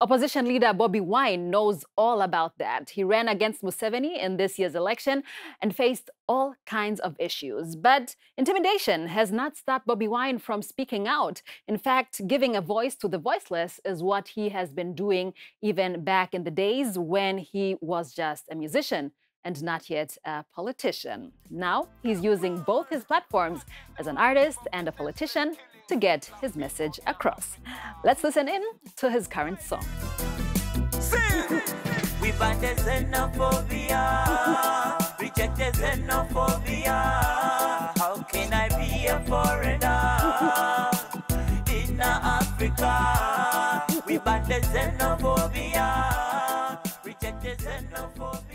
Opposition leader Bobi Wine knows all about that. He ran against Museveni in this year's election and faced all kinds of issues. But intimidation has not stopped Bobi Wine from speaking out. In fact, giving a voice to the voiceless is what he has been doing even back in the days when he was just a musician and not yet a politician. Now he's using both his platforms as an artist and a politician to get his message across. Let's listen in to his current song. We ban the xenophobia, reject the xenophobia. How can I be a foreigner in Africa? We ban the xenophobia, reject the xenophobia.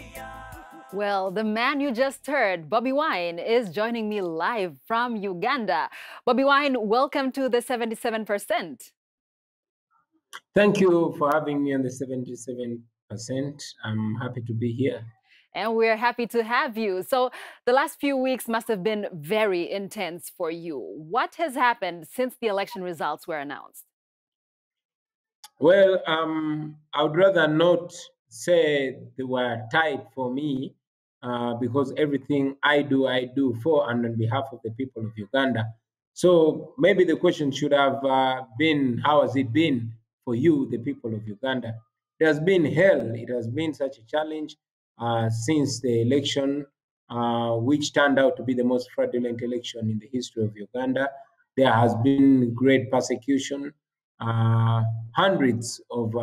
Well, the man you just heard, Bobi Wine, is joining me live from Uganda. Bobi Wine, welcome to the 77%. Thank you for having me on the 77%. I'm happy to be here. And we're happy to have you. So the last few weeks must have been very intense for you. What has happened since the election results were announced? Well, I would rather not say they were tight for me because everything I do for and on behalf of the people of Uganda. So maybe the question should have been, how has it been for you, the people of Uganda? It has been hell. It has been such a challenge since the election, which turned out to be the most fraudulent election in the history of Uganda. There has been great persecution. Hundreds of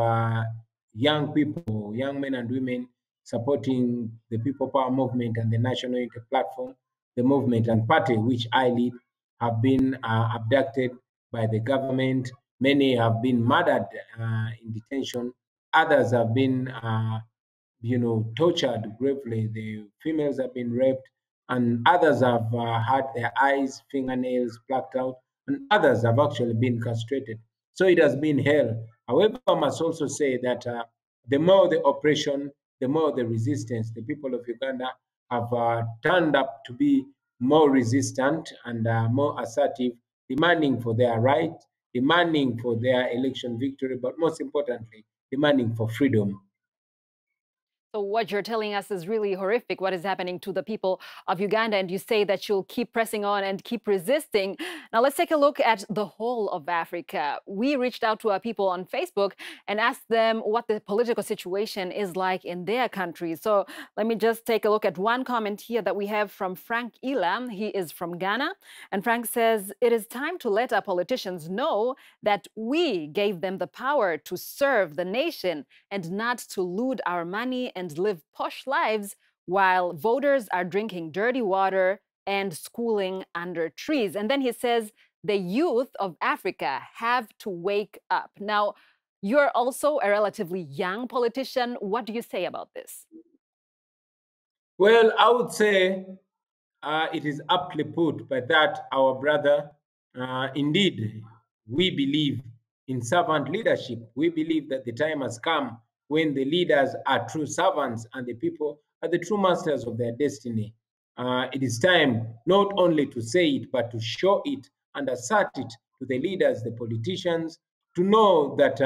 young people, young men and women supporting the People Power Movement and the National Unity Platform, the movement and party which I lead, have been abducted by the government. Many have been murdered in detention. Others have been, tortured gravely. The females have been raped, and others have had their eyes, fingernails plucked out, and others have actually been castrated. So it has been hell. However, I must also say that the more the oppression, the more the resistance, the people of Uganda have turned up to be more resistant and more assertive, demanding for their rights, demanding for their election victory, but most importantly, demanding for freedom. So what you're telling us is really horrific, what is happening to the people of Uganda, and you say that you'll keep pressing on and keep resisting. Now let's take a look at the whole of Africa. We reached out to our people on Facebook and asked them what the political situation is like in their country. So let me just take a look at one comment here that we have from Frank Elam. He is from Ghana. And Frank says, it is time to let our politicians know that we gave them the power to serve the nation and not to loot our money and live posh lives while voters are drinking dirty water and schooling under trees. And then he says, the youth of Africa have to wake up. Now, you're also a relatively young politician. What do you say about this? Well, I would say it is aptly put by that, our brother. Indeed, we believe in servant leadership. We believe that the time has come when the leaders are true servants and the people are the true masters of their destiny. It is time not only to say it, but to show it and assert it to the leaders, the politicians, to know that,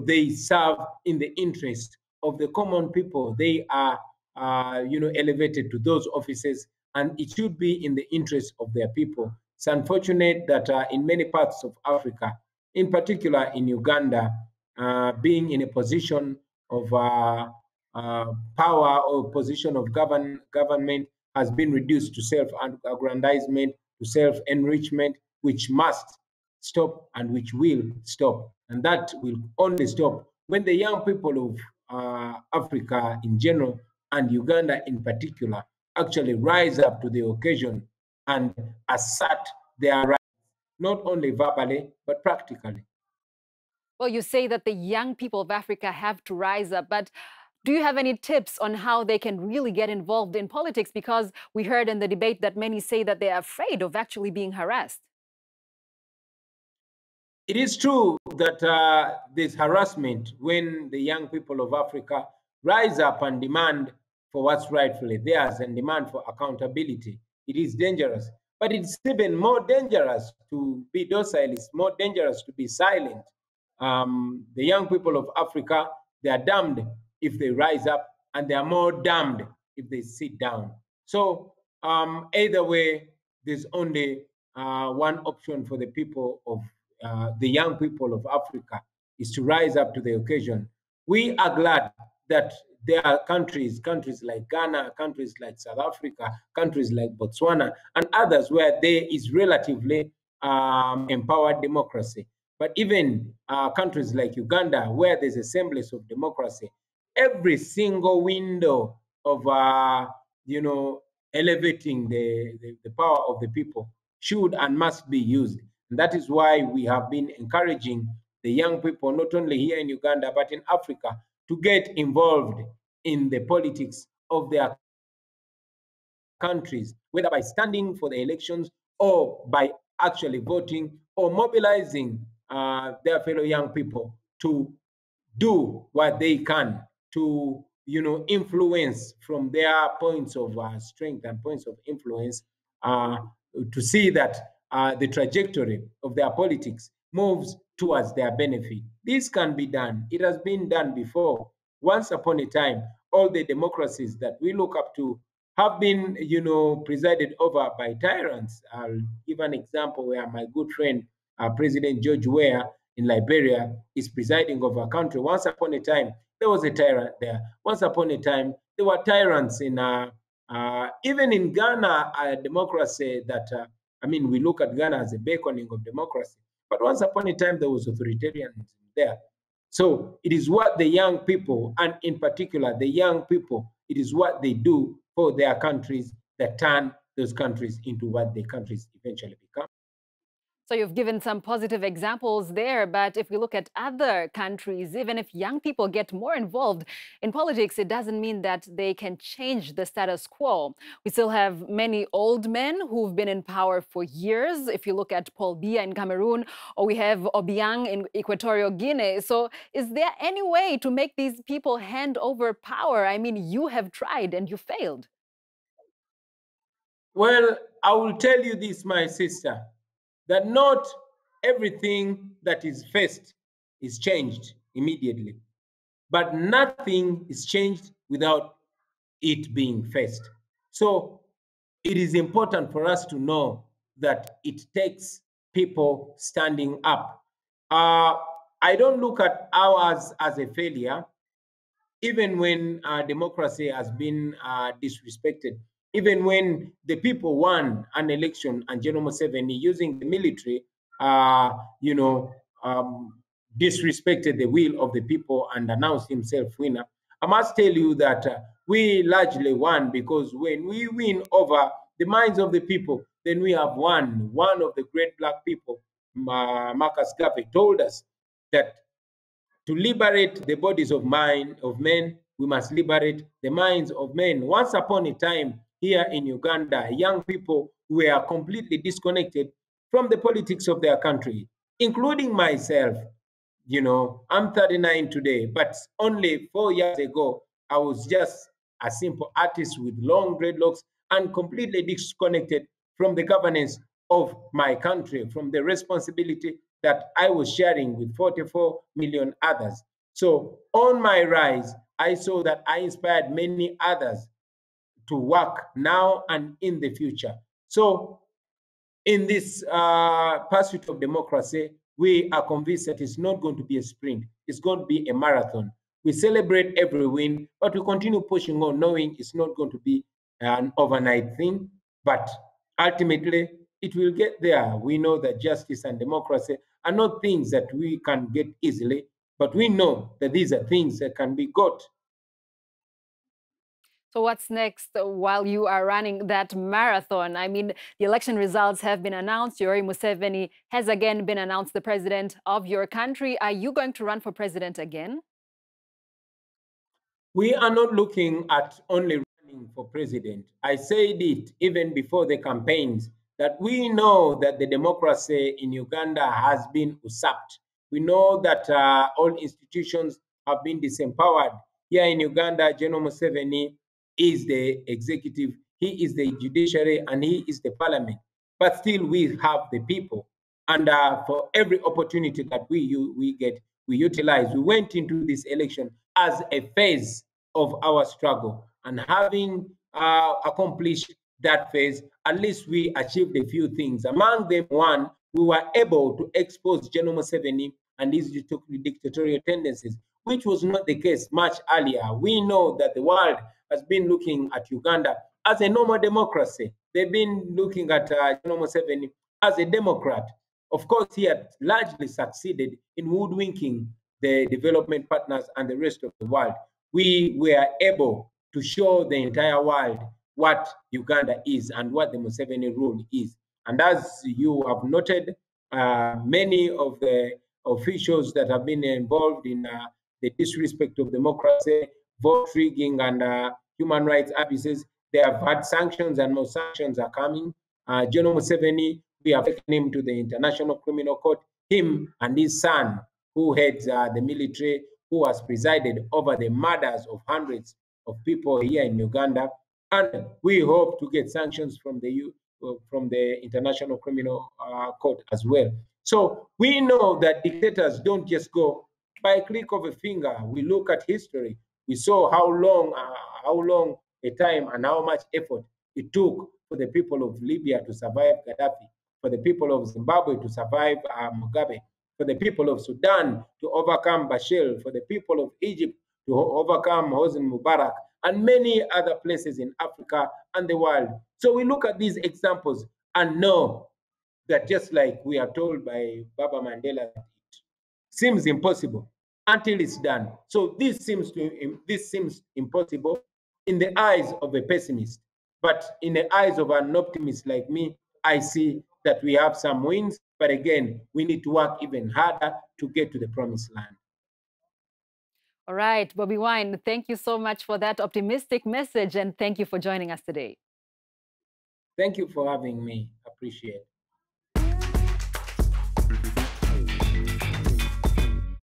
they serve in the interest of the common people. They are, elevated to those offices, and it should be in the interest of their people. It's unfortunate that in many parts of Africa, in particular in Uganda, being in a position of power or position of government has been reduced to self-aggrandizement, to self-enrichment, which must stop and which will stop. And that will only stop when the young people of Africa in general and Uganda in particular actually rise up to the occasion and assert their rights, not only verbally, but practically. Well, you say that the young people of Africa have to rise up, but do you have any tips on how they can really get involved in politics? Because we heard in the debate that many say that they're afraid of actually being harassed. It is true that there's harassment when the young people of Africa rise up and demand for what's rightfully theirs and demand for accountability. It is dangerous, but it's even more dangerous to be docile. It's more dangerous to be silent. the young people of Africa, they are damned if they rise up, and they are more damned if they sit down. So either way, there's only one option for the people of the young people of Africa is to rise up to the occasion. We are glad that there are countries like Ghana, countries like South Africa, countries like Botswana, and others where there is relatively empowered democracy. But even countries like Uganda, where there's a semblance of democracy, every single window of elevating the power of the people should and must be used. And that is why we have been encouraging the young people, not only here in Uganda, but in Africa, to get involved in the politics of their countries, whether by standing for the elections or by actually voting or mobilizing their fellow young people to do what they can to influence from their points of strength and points of influence to see that the trajectory of their politics moves towards their benefit. This can be done. It has been done before. Once upon a time, all the democracies that we look up to have been, presided over by tyrants. I'll give an example where my good friend, President George Weah in Liberia, is presiding over a country. Once upon a time, there was a tyrant there. Once upon a time, there were tyrants in, even in Ghana, a democracy that, we look at Ghana as a beckoning of democracy. But once upon a time, there was authoritarianism there. So it is what the young people, and in particular the young people, it is what they do for their countries that turn those countries into what the countries eventually become. So you've given some positive examples there, but if we look at other countries, even if young people get more involved in politics, it doesn't mean that they can change the status quo. We still have many old men who've been in power for years. If you look at Paul Biya in Cameroon, or we have Obiang in Equatorial Guinea. So is there any way to make these people hand over power? I mean, you have tried and you failed. Well, I will tell you this, my sister, that not everything that is faced is changed immediately, but nothing is changed without it being faced. So it is important for us to know that it takes people standing up. I don't look at ours as a failure, even when democracy has been disrespected, even when the people won an election and General Museveni, using the military, uh, you know, um, disrespected the will of the people and announced himself winner. I must tell you that we largely won, because when we win over the minds of the people, then we have won. One of the great black people, Marcus Garvey, told us that to liberate the bodies of men, we must liberate the minds of men. Once upon a time, here in Uganda, young people were completely disconnected from the politics of their country, including myself. I'm 39 today, but only 4 years ago, I was just a simple artist with long dreadlocks and completely disconnected from the governance of my country, from the responsibility that I was sharing with 44 million others. So on my rise, I saw that I inspired many others to work now and in the future. So in this pursuit of democracy, we are convinced that it's not going to be a sprint. It's going to be a marathon. We celebrate every win, but we continue pushing on, knowing it's not going to be an overnight thing, but ultimately it will get there. We know that justice and democracy are not things that we can get easily, but we know that these are things that can be got. So what's next while you are running that marathon? I mean, the election results have been announced. Yoweri Museveni has again been announced the president of your country. Are you going to run for president again? We are not looking at only running for president. I said it even before the campaigns, that we know that the democracy in Uganda has been usurped. We know that all institutions have been disempowered. Here in Uganda, General Museveni is the executive, he is the judiciary, and he is the parliament. But still, we have the people. And for every opportunity that we get, we utilize. We went into this election as a phase of our struggle, and having accomplished that phase, at least we achieved a few things. Among them, one, we were able to expose General Museveni and his dictatorial tendencies, which was not the case much earlier. We know that the world has been looking at Uganda as a normal democracy. They've been looking at General Museveni as a democrat. Of course, he had largely succeeded in woodwinking the development partners and the rest of the world. We were able to show the entire world what Uganda is and what the Museveni rule is. And as you have noted, many of the officials that have been involved in the disrespect of democracy, vote rigging, and human rights abuses, they have had sanctions, and more sanctions are coming. General Museveni, we have taken him to the International Criminal Court, him and his son, who heads the military, who has presided over the murders of hundreds of people here in Uganda. And we hope to get sanctions from the International Criminal Court as well. So we know that dictators don't just go by a click of a finger. We look at history. We saw how long a time and how much effort it took for the people of Libya to survive Gaddafi, for the people of Zimbabwe to survive Mugabe, for the people of Sudan to overcome Bashir, for the people of Egypt to overcome Hosni Mubarak, and many other places in Africa and the world. So we look at these examples and know that, just like we are told by Baba Mandela, it seems impossible until it's done. So this seems impossible in the eyes of a pessimist, but in the eyes of an optimist like me, I see that we have some wins, but again, we need to work even harder to get to the promised land. All right, Bobi Wine, thank you so much for that optimistic message, and thank you for joining us today. Thank you for having me. Appreciate it.